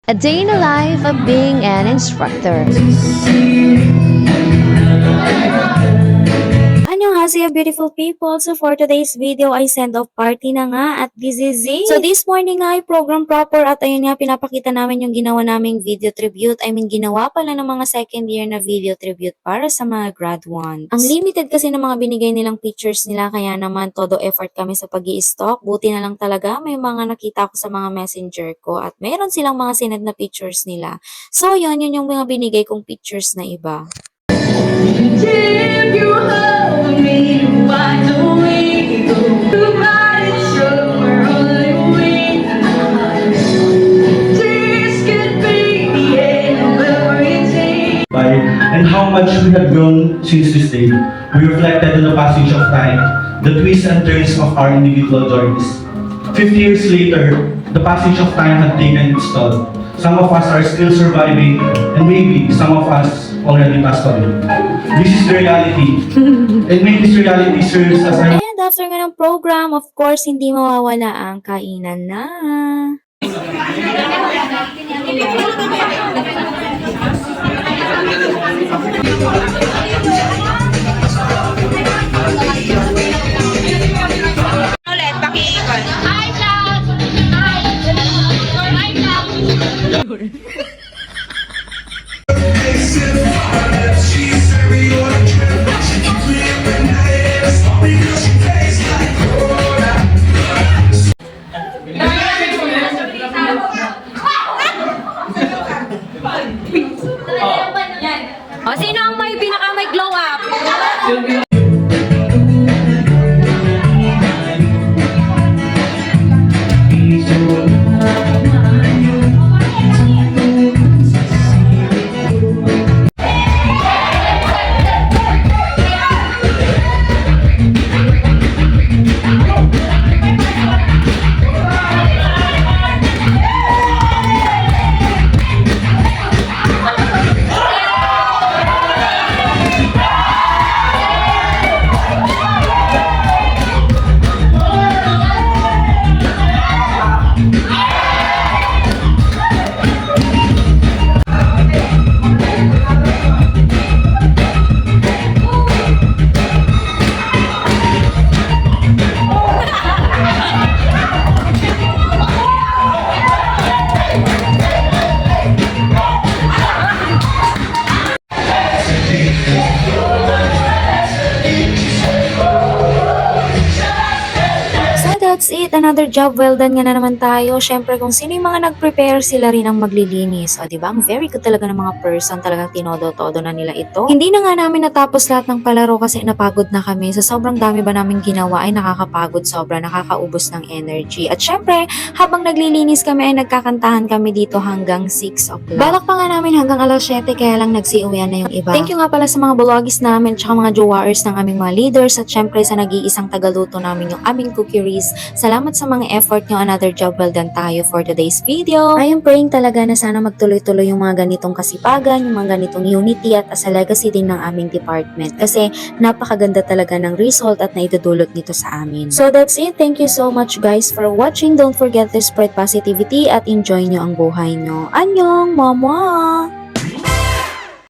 A day in the life of being an instructor. Annyeonghaseyo beautiful people. So for today's video ay send off party na nga at this is it. So this morning nga ay program proper at ayun nga pinapakita namin yung ginawa naming video tribute. Ginawa pala ng mga second year na video tribute para sa mga grad 1. Ang limited kasi ng mga binigay nilang pictures nila kaya naman todo effort kami sa pag-i-stock. Buti na lang talaga may mga nakita ko sa mga messenger ko at meron silang mga sinad na pictures nila. So yun yung mga binigay kong pictures na iba. If you hold me, why don't we go to body show we're only we this could be the end of everything. And how much we have grown since this day. We reflected on the passage of time, the twists and turns of our individual journeys. 50 years later, the passage of time had taken its toll. Some of us are still surviving, and maybe some of us already passed on. This is the reality. And make this reality serves as our... And after nga ng program, of course, hindi mawawala ang kainan na. Ulit, pakiikot. Hi, Jack! Hi, Jack! O, sino ang may may glow up? That's it. Another job well done nga na naman tayo. Syempre kung sino yung mga nag-prepare sila rin ang maglilinis. O diba? Ang very good talaga ng mga person. Talagang tinodo-todo na nila ito. Hindi na nga namin natapos lahat ng palaro kasi napagod na kami. Sa sobrang dami ba namin ginawa ay nakakapagod sobra. Nakakaubos ng energy. At syempre habang naglilinis kami ay nagkakantahan kami dito hanggang 6 o'clock. Balak pa nga namin hanggang alas 7 kaya lang nagsiuwian na yung iba. Thank you nga pala sa mga vloggies namin tsaka mga jowaers ng aming mga leaders at syempre sa nag-iisang tagaluto namin yung aming cookeries. Salamat sa mga effort nyo. Another job well done tayo for today's video. I am praying talaga na sana magtuloy-tuloy yung mga ganitong kasipagan, yung mga ganitong unity at as a legacy din ng aming department. Kasi napakaganda talaga ng result at naidudulot nito sa amin. So that's it. Thank you so much guys for watching. Don't forget to spread positivity at enjoy nyo ang buhay nyo. Annyeong! Mama!